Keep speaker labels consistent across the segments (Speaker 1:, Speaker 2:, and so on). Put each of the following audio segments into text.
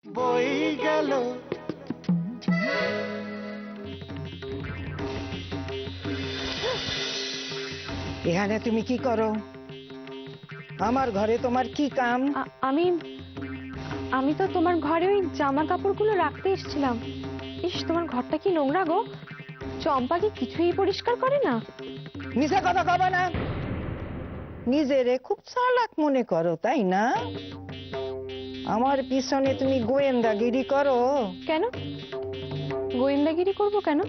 Speaker 1: বই গেল
Speaker 2: এখানে তুমি কি করো? আমার ঘরে তোমার কি কাম?
Speaker 3: আমি আমি তো তোমার ঘরে ওই জামা কাপড়গুলো রাখতে এসেছিলাম। ইস, তোমার ঘরটা কি নোংরা গো। চম্পা কি কিছুই পরিষ্কার করে না?
Speaker 2: মিছা কথা কবা না। নিজেরে খুব চালাক মনে করো, তাই না? আমার পিছনে তুমি গোয়েন্দাগিরি করো।
Speaker 3: কেন গোয়েন্দাগিরি করব কেন?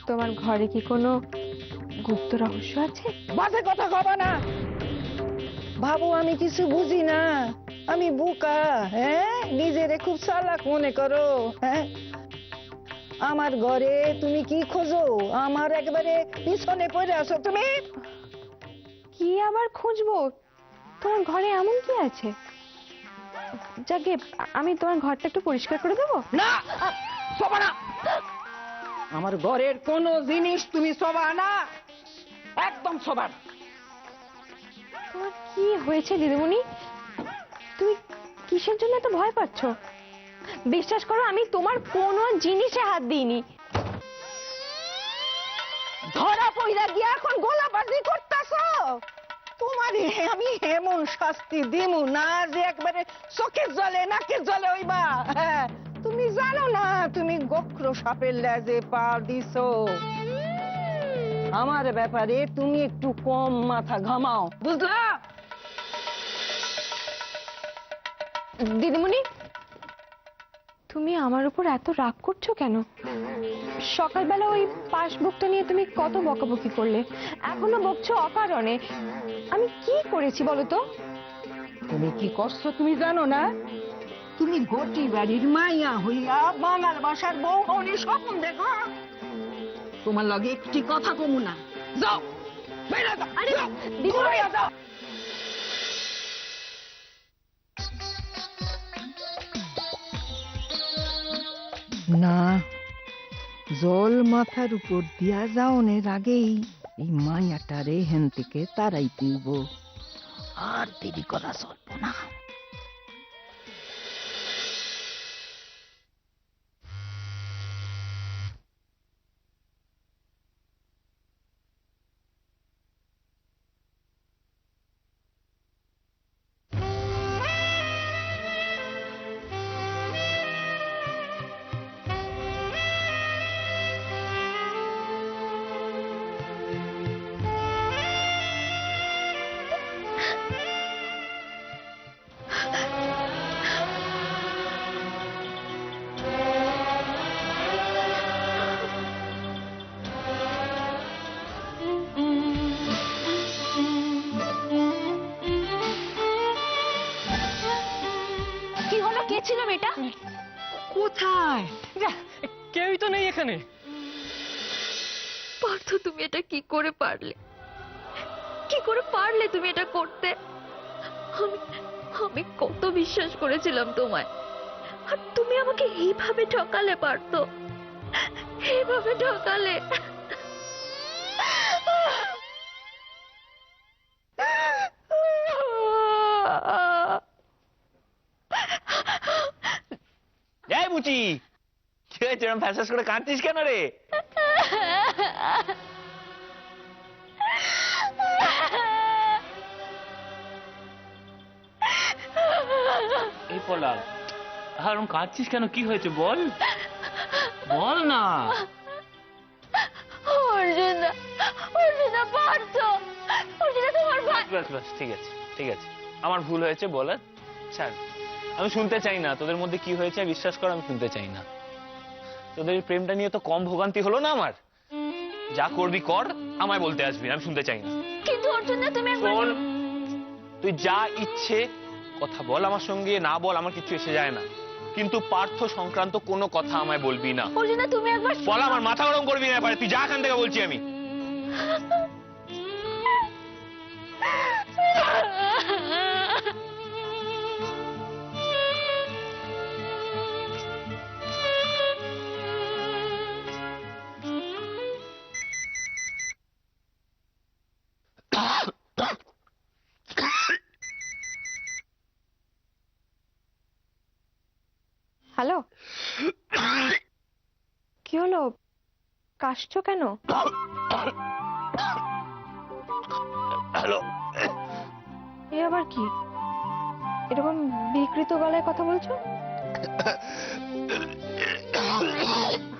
Speaker 3: তোমার ঘরে কি কোনো গুপ্ত রহস্য আছে?
Speaker 2: বাজে কথা কবা না। ভাবো আমি কিছু বুঝি না, আমি বোকা? হ্যাঁ, নিজেরে খুব চালাক মনে করো। হ্যাঁ, আমার ঘরে তুমি কি খোঁজো? আমার একবারে পিছনে পড়ে আসো তুমি।
Speaker 3: কি আবার খুঁজবো? তোমার ঘরে এমন কি আছে? যাকে আমি তোমার ঘরটা একটু পরিষ্কার করে দেবো।
Speaker 2: না, শোবা না। আমার ঘরের কোনো জিনিস তুমি শোবা না, একদম শোবা না।
Speaker 3: তোমার কি হয়েছে দিদিমণি? তুমি কিসের জন্য এত ভয় পাচ্ছ? বিশ্বাস করো, আমি তোমার কোনো জিনিসে হাত দিইনি।
Speaker 2: ধরা পইরা গিয়া এখন গোলাবাজি করতেছো। তোমারে আমি এমন শাস্তি দিমু না যে একবারে চোখের জলে নাকের জলে হইবা। হ্যাঁ, তুমি জানো না তুমি গোখর সাপের লেজে পা দিছো। আমার ব্যাপারে তুমি একটু কম মাথা ঘামাও, বুঝলা?
Speaker 3: দিদিমণি, তুমি আমার উপর এত রাগ করছো কেন? সকালবেলা ওই পাসবুকটা নিয়ে তুমি কত বকাবকি করলে, এখনো বকছো অকারণে। আমি কি করেছি বলো তো?
Speaker 2: তুমি কি করছো তুমি জানো না? তুমি ঘটি বাড়ির মাইয়া হইয়া বাঙাল বাসার বউ হওনি স্বপ্ন দেখো। তোমার লগে একটি কথা কমু না। যাও, বেরা যাও।
Speaker 3: আরে,
Speaker 2: যাও,
Speaker 3: দিদি,
Speaker 2: দূরে যাও। না, জল মাথার উপর দিয়া যাওনের আগেই এই মায়াটারে হেন থেকে তারাই তুইব। আর দেরি করা চলবো না।
Speaker 3: কি হলো? কে ছিল মেয়েটা?
Speaker 2: কোথায়?
Speaker 1: কেউই তো নেই এখানে।
Speaker 3: পার্থ, তুমি এটা কি করে পারলে? কি করে পারলে তুমি এটা করতে? আমি আমি কত বিশ্বাস করেছিলাম তোমায়, আর তুমি আমাকে এইভাবে ঠকালে। পার্থ, এইভাবে ঠকালে।
Speaker 1: এই বুচি, কি হয়েছে? এরকম ফ্যাসাস করে কাঁদছিস কেন রে? এই পলাশ, এরকম কাঁদছিস কেন? কি হয়েছে বল, বল না।
Speaker 3: অর্জুনা, অর্জুনা, পার্থ, অর্জুনা, তোমার ভাই।
Speaker 1: বাস বাস, ঠিক আছে ঠিক আছে, আমার ভুল হয়েছে বলার। ছাড়, আমি শুনতে চাই না তোদের মধ্যে কি হয়েছে। বিশ্বাস কর, আমি শুনতে চাই না। তোদের এই প্রেমটা নিয়ে তো কম ভোগান্তি হলো না আমার। যা করবি কর, আমায় বলতে আসবি না, আমি শুনতে চাই না।
Speaker 3: কিন্তু অর্জুনা, তুমি একবার
Speaker 1: শোন, তুই যা ইচ্ছে কথা বল আমার সঙ্গে, না বল আমার কিছু এসে যায় না, কিন্তু পার্থ সংক্রান্ত কোনো কথা আমায় বলবি না।
Speaker 3: অর্জুনা, তুমি একবার
Speaker 1: বল, আমার মাথা গরম করবি না পারে। তুই যা এখান থেকে, বলছি আমি।
Speaker 3: হ্যালো, কি হলো? কাশছো কেন?
Speaker 1: হ্যালো,
Speaker 3: এ আবার কি? এরকম বিকৃত গলায় কথা বলছো?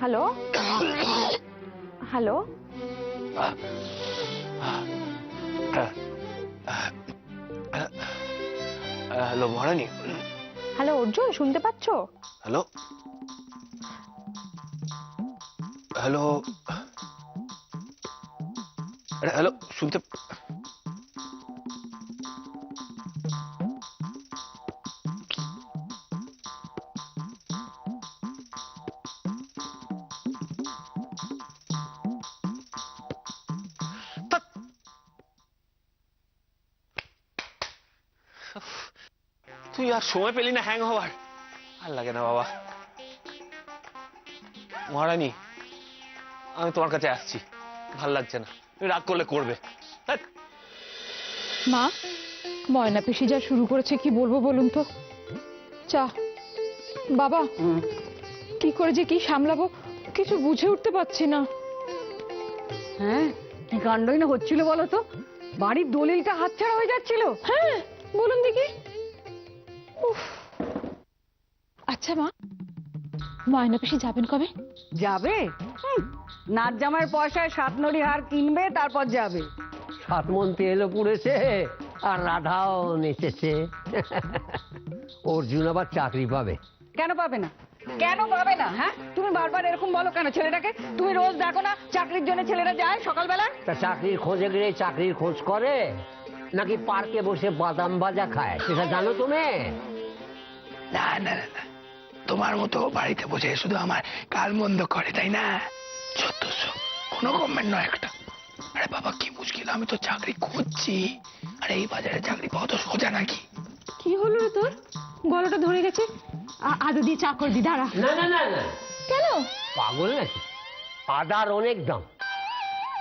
Speaker 3: হ্যালো, হ্যালো,
Speaker 1: হ্যালো মহারানী।
Speaker 3: হ্যালো অর্জুন, শুনতে পাচ্ছো?
Speaker 1: হ্যালো, হ্যালো, হ্যালো, শুনতে তুই আর সময় পেলি না হ্যাং হওয়ার? আর লাগে না বাবা। মহারানী, আমি তোমার কাছে আসছি, ভাল লাগছে না। তুমি রাগ করলে করবে। ধ্যাৎ।
Speaker 4: মা, ময়না পিসি যা শুরু করেছে কি বলবো বলুন তো। চা বাবা, কি করে যে কি সামলাবো কিছু বুঝে উঠতে পারছি না।
Speaker 2: হ্যাঁ, কি কাণ্ডই না হচ্ছিল বলো তো। বাড়ির দলিলটা হাতছাড়া হয়ে যাচ্ছিল।
Speaker 4: হ্যাঁ, বলুন দেখি। উফ। আচ্ছা মা, ময়না পিসি যাবেন কবে?
Speaker 2: যাবে? নাচ জামাইয়ের পয়সায় 7 নড়ি হার কিনবে, তারপর যাবে।
Speaker 5: 7 মণ তেলও পুড়েছে আর রাধাও নেচেছে। অর্জুন আবার চাকরি পাবে।
Speaker 2: কেন পাবে না? কেন পাবে না? হ্যাঁ, তুমি বারবার এরকম বলো কেন ছেলেটাকে? তুমি রোজ দেখো না চাকরির জন্য ছেলেরা যায় সকালবেলা?
Speaker 5: তা চাকরির খোঁজে গেলে চাকরির খোঁজ করে নাকি পার্কে বসে বাদাম ভাজা খায় সেটা জানো তুমি?
Speaker 6: না না না না, তোমার মতো বাড়িতে বসে শুধু আমার কাল মন্দ করে, তাই না? চোদ্দশ, কোনো গভর্নমেন্ট নয় একটা। আরে বাবা কি মুশকিল, আমি তো চাকরি খুঁজছি। আরে এই বাজারে চাকরি পাওয়া তো সোজা নাকি?
Speaker 4: কি হলো রে তোর? গলাটা ধরে গেছে। আদা দিয়ে চা করে দি, দাঁড়া।
Speaker 5: না না না না,
Speaker 4: কেন?
Speaker 5: পাগল নাকি? আদার অনেক দাম,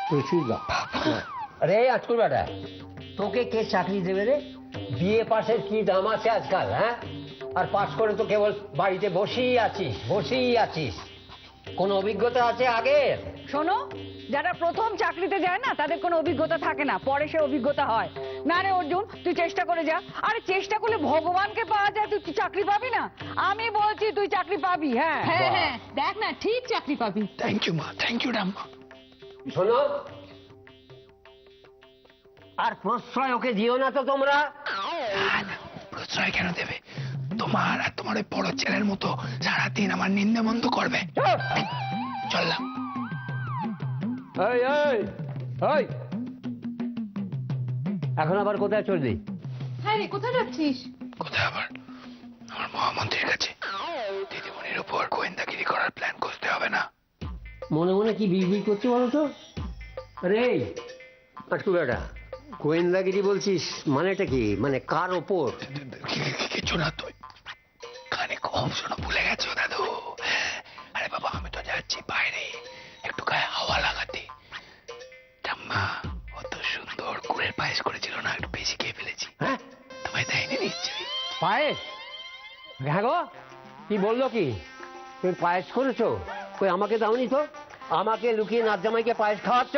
Speaker 5: প্রচুর দাম। আরে আজকুল বেটা, তোকে কে চাকরি দেবে রে? বিএ পাশের কি দাম আছে আজকাল? হ্যাঁ, আর পাস করে তো কেবল বাড়িতে বসেই আছিস। কোন অভিজ্ঞতা আছে আগে?
Speaker 2: শোনো, যারা প্রথম চাকরিতে যায় না তাদের কোনো অভিজ্ঞতা থাকে না, পরে সে অভিজ্ঞতা হয়। না রে অর্জুন, তুই চেষ্টা করে যা। আরে চেষ্টা করলে ভগবানকে পাওয়া যায়, তুই চাকরি পাবি না? আমি বলছি তুই চাকরি পাবি। হ্যাঁ
Speaker 4: হ্যাঁ হ্যাঁ, দেখ না ঠিক চাকরি পাবি।
Speaker 6: থ্যাংক ইউ মা, থ্যাংক ইউ রাম্মা।
Speaker 5: শোনো, আর প্রশ্রয় ওকে দিও না তো তোমরা।
Speaker 6: না না, প্রশ্রয় কেন দেবে? তোমার আর তোমার ওই বড় ছেলের মতো সারাদিন আমার নিন্দে মন্দ করবে। চললাম।
Speaker 5: এই এই এই, এখন আবার কোথায় চললি?
Speaker 4: হ্যাঁ রে, কোথায় যাচ্ছিস?
Speaker 6: কোথায় আবার? আমার মহামন্ত্রীর কাছে। দিদিমণির উপর গোয়েন্দাগিরি করার প্ল্যান করতে হবে না?
Speaker 5: মনে মনে কি বিড়বিড় করছি বলো তো? আরে আটকুলাটা, গোয়েন্দাগিরি বলছিস মানেটা কি? মানে কার ওপর?
Speaker 6: কিছু না, তুই কানে কম শোনা ভুলে গেছো দাদু। আরে বাবা, আমি তো যাচ্ছি বাইরে একটু গায়ে হাওয়া লাগাতে। ঠাম্মা অত সুন্দর গুড়ের পায়েস করেছিল না, একটু বেশি খেয়ে ফেলেছি।
Speaker 5: হ্যাঁ,
Speaker 6: তোমায় দেয়নি নিশ্চয়ই?
Speaker 5: পায়েস? হ্যাঁ গো, কি বললো কি? তুমি পায়েস করেছো? কই আমাকে দাওনি তো? আমাকে লুকিয়ে নাচ জামাইকে পায়েস খাওয়াচ্ছ?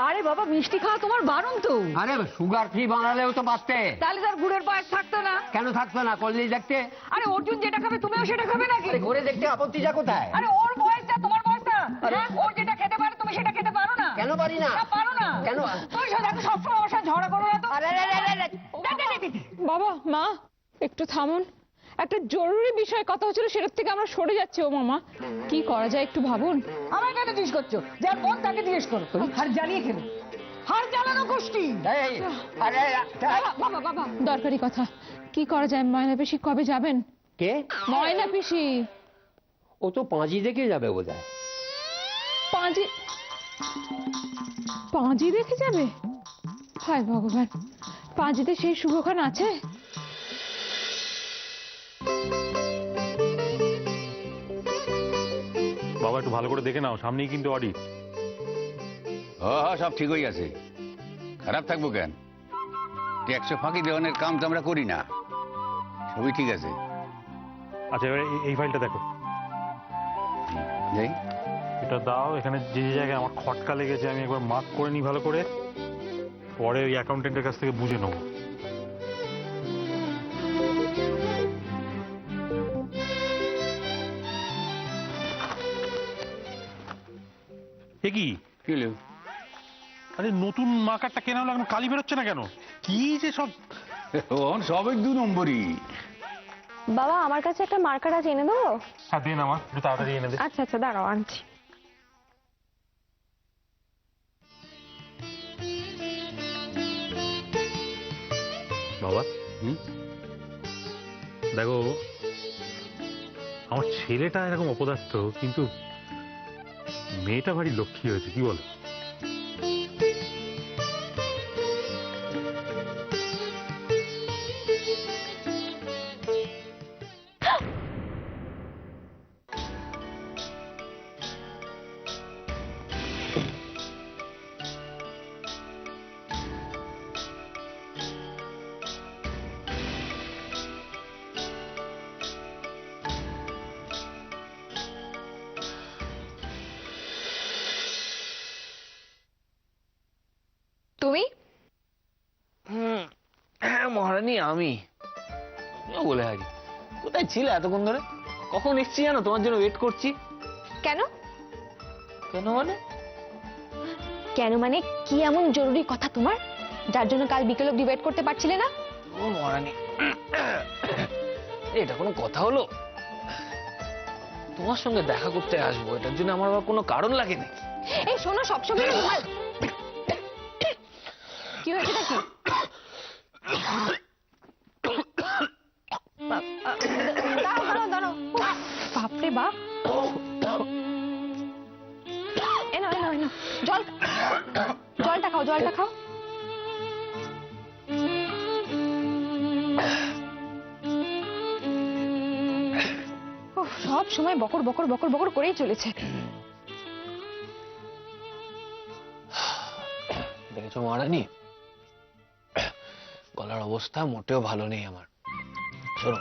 Speaker 2: আরে বাবা, মিষ্টি খাওয়া তোমার বারণ তো।
Speaker 5: আরে সুগার ফ্রি বানালেও তো পারতে।
Speaker 2: তাহলে তার গুড়ের পায়েস থাকতো না?
Speaker 5: কেন থাকতো না? করলেই দেখতে।
Speaker 2: আরে অর্জুন যেটা খাবে তুমিও সেটা খাবে নাকি?
Speaker 5: আরে ঘুরে দেখতে আপত্তিটা কোথায়?
Speaker 2: আরে ওর বয়সটা তোমার বয়সটা। হ্যাঁ, ওর যেটা খেতে পারে তুমি সেটা খেতে পারো না?
Speaker 5: কেন পারি না?
Speaker 2: পারো না
Speaker 5: কেন?
Speaker 2: তুমি দেখো সবসময় আমার সাথে ঝগড়া করো না তো।
Speaker 4: বাবা মা, একটু থামুন। একটা জরুরি বিষয়ে কথা হচ্ছিল, সেটার থেকে আমরা সরে যাচ্ছি। ও মামা, কি করা যায় একটু ভাবুন।
Speaker 2: আমার কেন জিজ্ঞেস করছো? যার বোন তাকে জিজ্ঞেস করো। হার জ্বালিয়ে খেলো, হার জ্বালানো গোষ্ঠী।
Speaker 5: এই, আরে
Speaker 4: বাবা বাবা, দরকারি কথা। কি করা যায়? ময়না পিসি কবে যাবেন?
Speaker 5: কে?
Speaker 4: ময়না পিসি।
Speaker 5: ও তো পাঁজি দেখে যাবে বোধহয়।
Speaker 4: পাঁজি দেখে যাবে? হায় ভগবান, পাঁজিতে সেই শুভখান আছে?
Speaker 7: বাবা একটু ভালো করে দেখে নাও, সামনেই কিন্তু অডিট।
Speaker 8: হ্যাঁ সব ঠিক হয়ে আছে, খারাপ থাকবো কেন? ট্যাক্সে ফাঁকি দেওয়ানোর কাম তো আমরা করি না, সবই ঠিক আছে।
Speaker 7: আচ্ছা এবার এই ফাইলটা দেখো।
Speaker 8: যাই।
Speaker 7: এটা দাও, এখানে যে যে জায়গায় আমার খটকা লেগেছে আমি একবার মার্ক করে নিই ভালো করে, পরে ওই অ্যাকাউন্টেন্টের কাছ থেকে বুঝে নেবো। এ কি?
Speaker 8: কি হলো?
Speaker 7: আরে নতুন মার্কারটা কেনা হলো, এখন কালি বেরোচ্ছে না কেন? কি যে সব!
Speaker 8: ওন সবই 2 নম্বরই।
Speaker 9: বাবা আমার কাছে একটা মার্কার আছে, এনে দেবো?
Speaker 7: হ্যাঁ দেন, আমার একটু তাড়াতাড়ি এনে দে।
Speaker 9: আচ্ছা আচ্ছা দাঁড়াও আনছি।
Speaker 7: বাবা
Speaker 8: হুম?
Speaker 7: দেখো, আমার ছেলেটা এরকম অপদার্থ, কিন্তু মেয়েটা ভারী লক্ষ্মী হয়েছে, কি বলো?
Speaker 3: তুমি
Speaker 1: হ্যাঁ মহারানী, আমি বলে হারি। কোথায় ছিলে এতক্ষণ ধরে? কখন এসছি জানো? তোমার জন্য ওয়েট করছি।
Speaker 3: কেন?
Speaker 1: কেন মানে?
Speaker 3: কেন মানে কি এমন জরুরি কথা তোমার যার জন্য কাল বিকেল অব্দি ওয়েট করতে পারছিলে না?
Speaker 1: ও মহারানী, এটা কোনো কথা হলো? তোমার সঙ্গে দেখা করতে আসবো, এটার জন্য আমার আবার কোনো কারণ লাগে নাকি?
Speaker 3: এই শোনো, সবসময় কি হয়েছে নাকি? দাঁড়াও দাঁড়াও, বাপরে বাপ। এনো এনো এনো, জলটা খাও, জলটা খাও। সব সময় বকর বকর বকর বকর করেই চলেছে।
Speaker 1: দেখেছো মহারানী, গলার অবস্থা মোটেও ভালো নেই আমার। শোনো,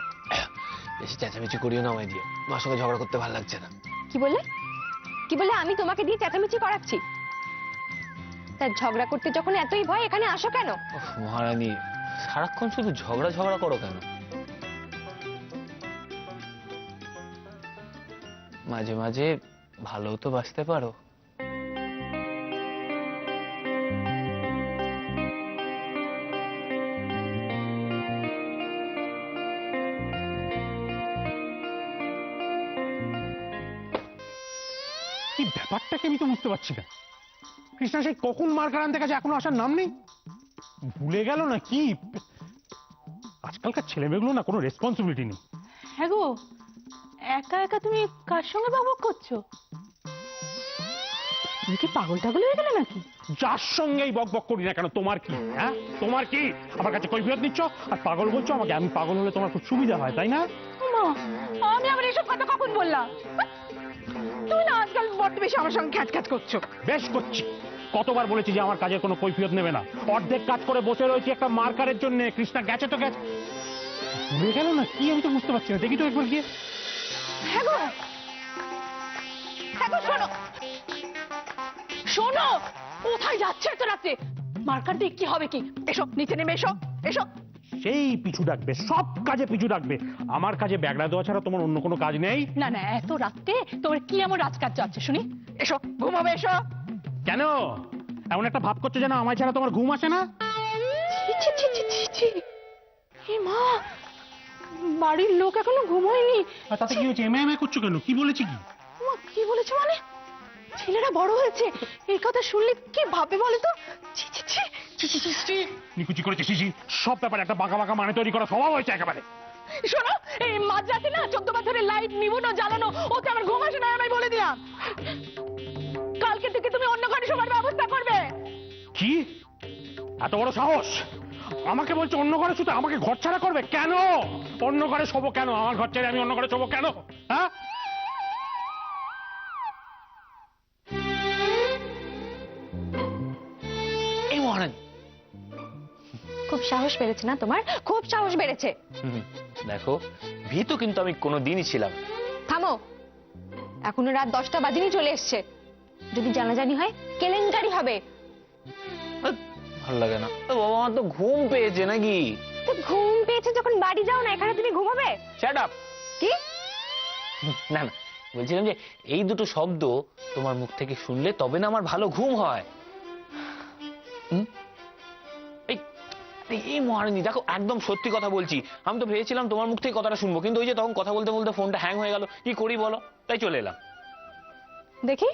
Speaker 1: বেশি চেঁচামেচি করিও না আমায় দিয়ে, তোমার সঙ্গে ঝগড়া করতে ভালো লাগছে না।
Speaker 3: কি বললে? কি বললে? আমি তোমাকে দিয়ে চেঁচামেচি করাচ্ছি? তা ঝগড়া করতে যখন এতই ভয়, এখানে আসো কেন?
Speaker 1: উফ, মহারানী সারাক্ষণ শুধু ঝগড়া ঝগড়া করো কেন? মাঝে মাঝে ভালো তো বাঁচতে পারো।
Speaker 7: এই ব্যাপারটাকে আমি তো বুঝতে পারছি না। কৃষ্ণা সেই কখন মার্কার আনতে গেছে, এখনো আসার নাম নেই। ভুলে গেল না কি? আজকালকার ছেলেমেয়েগুলো না কোনো রেসপন্সিবিলিটি নেই।
Speaker 4: হ্যাঁ গো, একা একা তুমি কার সঙ্গে বকবক করছো? তুমি কি পাগল টাগল হয়ে গেলে নাকি?
Speaker 7: যার সঙ্গেই বক বক করি না কেন, তোমার কি? হ্যাঁ তোমার কি? আমার কাছে কৈফিয়ত নিচ্ছ আর পাগল বলছো আমাকে। আমি পাগল হলে তোমার খুব সুবিধা হয়, তাই না?
Speaker 4: মা, আমি আবার এসব কথা কখন বললাম? তুমি না আজকাল বড্ড বেশি আমার সঙ্গে খ্যাচ খ্যাচ করছো।
Speaker 7: বেশ করছি। কতবার বলেছি যে আমার কাজের কোনো কৈফিয়ত নেবে না। অর্ধেক কাজ করে বসে রয়েছি একটা মার্কারের জন্য। কৃষ্ণা গেছে তো গেছে, ভুলে গেল না কি? আমি তো বুঝতে পারছি না। দেখি তো একবার গিয়ে।
Speaker 4: হ্যাঁ গো, হ্যাঁ গো, শোনো শোনো, কোথায় যাচ্ছে এত রাতে? মার্কার দিয়ে কি হবে কি? এসো নিচে নেমে এসো, এসো।
Speaker 7: সেই পিছু ডাকবে, সব কাজে পিছু ডাকবে। আমার কাজে ব্যাগড়া দেওয়া ছাড়া তোমার অন্য কোনো কাজ নেই?
Speaker 4: না না, এত রাতে তোমার কি এমন রাজকাজ যাচ্ছে শুনি? এসো, ঘুমাবে, এসো।
Speaker 7: কেন এমন একটা ভাব করছো যেন আমার ছাড়া তোমার ঘুম আসে না?
Speaker 4: ছি ছি ছি ছি ছি। এ মা, বাড়ির লোক এখনো ঘুমোয়নি।
Speaker 7: আর তাতে কি হয়েছে? এমএ করছো কেন? কি বলেছি কি?
Speaker 4: মা, কি বলেছো মানে? ছেলেরা বড় হয়েছে, এই কথা শুনলে কি ভাববে বলো তো? ছি ছি ছি ছি ছি ছি ছি।
Speaker 7: নিকুচি করেছে শিশি। সব ব্যাপারে একটা বাঁকা বাঁকা মানে তৈরি করা স্বভাব হয়েছে একেবারে।
Speaker 4: শোনো, এই মাঝরাতে না 14 বছরের লাইট নিবুনো জ্বালানো, ওতে আমার ঘুম আসে না, আমি বলে দিলাম। কালকে থেকে তুমি অন্য ঘরে শোবার ব্যবস্থা করবে।
Speaker 7: কি এত বড় সাহস? আমাকে বলছো অন্য ঘরে শুতে? আমাকে ঘর ছাড়া করবে কেন? অন্য ঘরে শোবো কেন? আমার ঘর ছেড়ে আমি অন্য ঘরে শোবো কেন? হ্যাঁ,
Speaker 1: এই মহারানী,
Speaker 3: খুব সাহস বেড়েছে না তোমার? খুব সাহস বেড়েছে।
Speaker 1: দেখো, ভীতু কিন্তু আমি কোনোদিনই ছিলাম না।
Speaker 3: থামো,
Speaker 9: এখনো রাত 10টা বাজেনি চলে এসছে। যদি জানাজানি হয় কেলেঙ্কারি হবে।
Speaker 1: ভালো লাগে না বাবা, আমার তো ঘুম পেয়েছে নাকি।
Speaker 9: তো ঘুম পেয়েছে যখন বাড়ি যাও না, এখানে তুমি ঘুমাবে?
Speaker 1: Shut up.
Speaker 9: কি?
Speaker 1: না না, বলছিলাম যে এই দুটো শব্দ তোমার মুখ থেকে শুনলে তবে না আমার ভালো ঘুম হয়। এই মহারানী দেখো, একদম সত্যি কথা বলছি। আমি তো ভেবেছিলাম তোমার মুখ থেকে কথাটা শুনবো, কিন্তু ওই যে তখন কথা বলতে বলতে ফোনটা হ্যাং হয়ে গেল, কি করি বলো, তাই চলে এলাম।
Speaker 9: দেখি।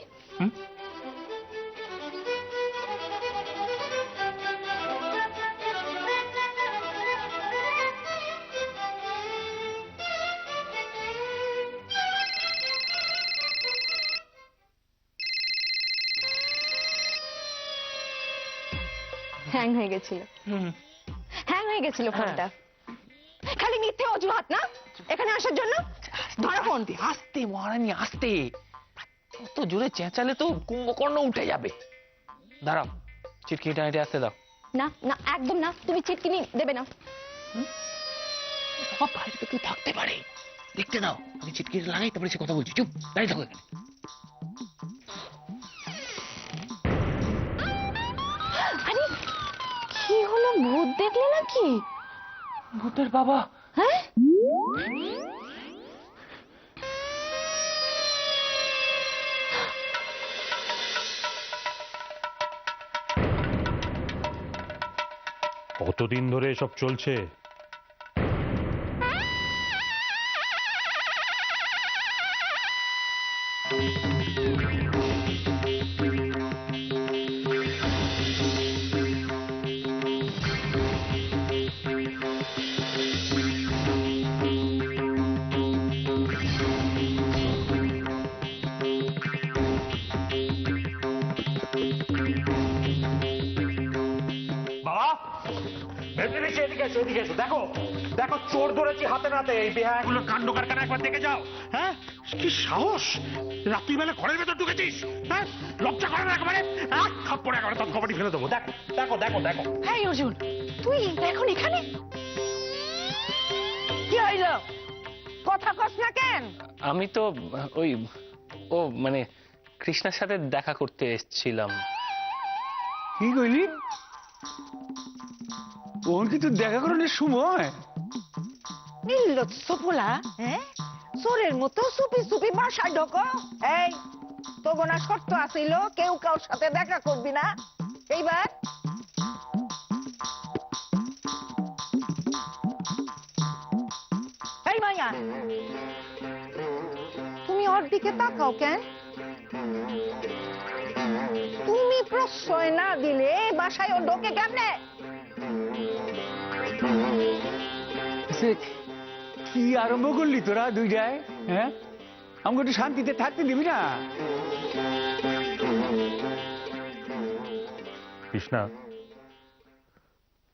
Speaker 9: হ্যাং হয়ে গেছিল, হ্যাং হয়ে গেছিল ফোনটা। খালি মিথ্যে অজুহাত না এখানে আসার জন্য। ধরো ফোন।
Speaker 1: আস্তে মহারানী আস্তে, অত জোরে চেঁচালে তো কুম্ভকর্ণ উঠে যাবে। দাঁড়াও, চিটকিটা হেঁটে আসতে দাও।
Speaker 9: না না, একদম না, তুমি চিটকিনি দেবে না।
Speaker 1: বাবা, বাইরে তো কেউ থাকতে পারে, দেখতে দাও। আমি চিটকিটা লাগাই, তারপরে সে কথা বলছি। চুপ, দাঁড়িয়ে থাকো এখানে।
Speaker 9: আরে কি হলো, ভূত দেখলে নাকি?
Speaker 1: ভূতের বাবা?
Speaker 9: হ্যাঁ,
Speaker 7: কতদিন ধরে এসব চলছে? এদিকে এসো, দেখো দেখো, চোর ধরেছি হাতে নাতে। এই বেহায়াগুলোর কাণ্ড কারখানা একবার দেখে যাও। হ্যাঁ, কি সাহস! রাত্রিবেলা ঘরের ভেতর ঢুকেছিস? হ্যাঁ, লজ্জা করে না একেবারে? এক থাপ্পড়ে একেবারে তোর খবরই ফেলে দেবো। দেখো দেখো দেখো দেখো।
Speaker 2: হ্যাঁ অর্জুন, তুই এখন এখানে কি হইল? কথা কস না কেন?
Speaker 1: আমি তো ওই মানে কৃষ্ণার সাথে দেখা করতে এসেছিলাম।
Speaker 8: কি কইলি? ওর কি তোর দেখা করানোর সময়?
Speaker 2: নির্লজ্জ পোলা, হ্যাঁ, চোরের মতো চুপি চুপি বাসায় ঢোকো। এই তো গোনা শর্ত আছিল, কেউ কারোর সাথে দেখা করবি না। এইবার এই মাইয়া, তুমি ওর দিকে তাকাও কেন? তুমি প্রশ্রয় না দিলে বাসায় ও ঢোকে কেমনে?
Speaker 8: কি আরম্ভ করলি তোরা দুইটায়? হ্যাঁ, আমাকে একটু শান্তিতে থাকতে দিবি না?
Speaker 7: কৃষ্ণা,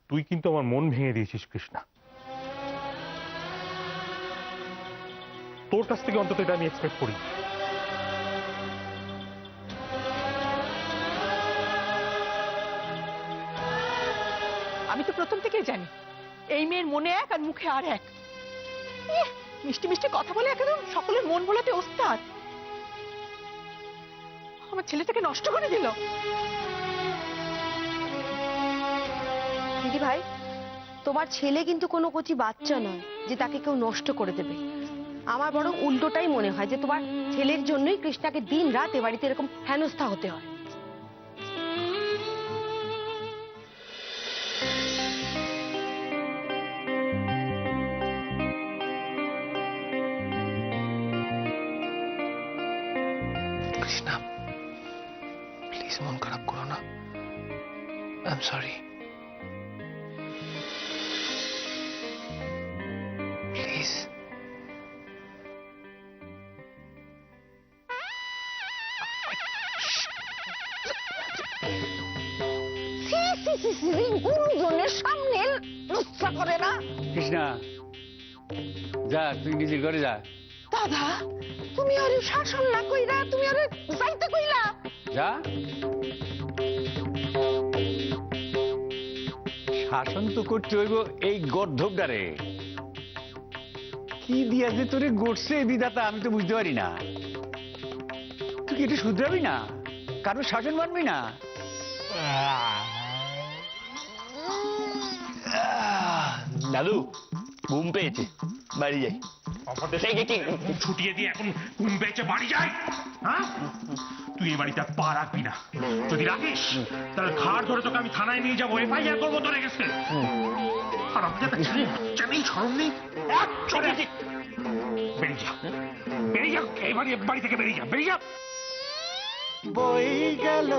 Speaker 7: তুই কিন্তু আমার মন ভেঙে দিয়েছিস কৃষ্ণা। তোর কাছ থেকে অন্তত এটা আমি এক্সপেক্ট করি।
Speaker 2: আমি তো প্রথম থেকেই জানি এই মেয়ের মনে এক আর মুখে আর এক। মিষ্টি মিষ্টি কথা বলে একদম সকলের মন ভোলাতে ওস্তাদ। আমার ছেলেটাকে নষ্ট করে দিল।
Speaker 9: দিদি ভাই, তোমার ছেলে কিন্তু কোনো কচি বাচ্চা নয় যে তাকে কেউ নষ্ট করে দেবে। আমার বরং উল্টোটাই মনে হয় যে তোমার ছেলের জন্যই কৃষ্ণাকে দিন রাত এ বাড়িতে এরকম হেনস্থা হতে হয়।
Speaker 6: কৃষ্ণা, প্লিজ মন খারাপ করো না। I am sorry. প্লিজ।
Speaker 2: গুরুজনের সামনে লজ্জা করে না?
Speaker 8: কৃষ্ণা, যা তুই নিজের ঘরে যা।
Speaker 2: দাদা, তুমি আরে শাসন না কইরা তুমি আরে যাইতে কইলা?
Speaker 8: যা। শাসন তো করতে হইব এই গর্ধবটারে। কি দিয়া যে তোরে গড়ছে বিধাতা, আমি তো বুঝতে পারি না।
Speaker 10: তুই কি একটু শুধরাবি না? কারোর শাসন মানবি না?
Speaker 1: দাদু ঘুম পেয়েছে, বাড়ি যাই।
Speaker 7: ছুটিয়ে দিয়ে এখন ঘুম পেয়েছে, বাড়ি যাই। হ্যাঁ, তুই এই বাড়িতে পা রাখবি না। যদি রাখিস তাহলে ঘাড় ধরে তোকে আমি থানায় নিয়ে যাবো, এফআইআর করবো তোর এগেন্স্টে। আর আমাদের নেই, শরম নেই। চলে বেরিয়ে যা, বেরিয়ে যা, এই বাড়ি থেকে বেরিয়ে যা, বেরিয়ে যা।
Speaker 6: বই গেল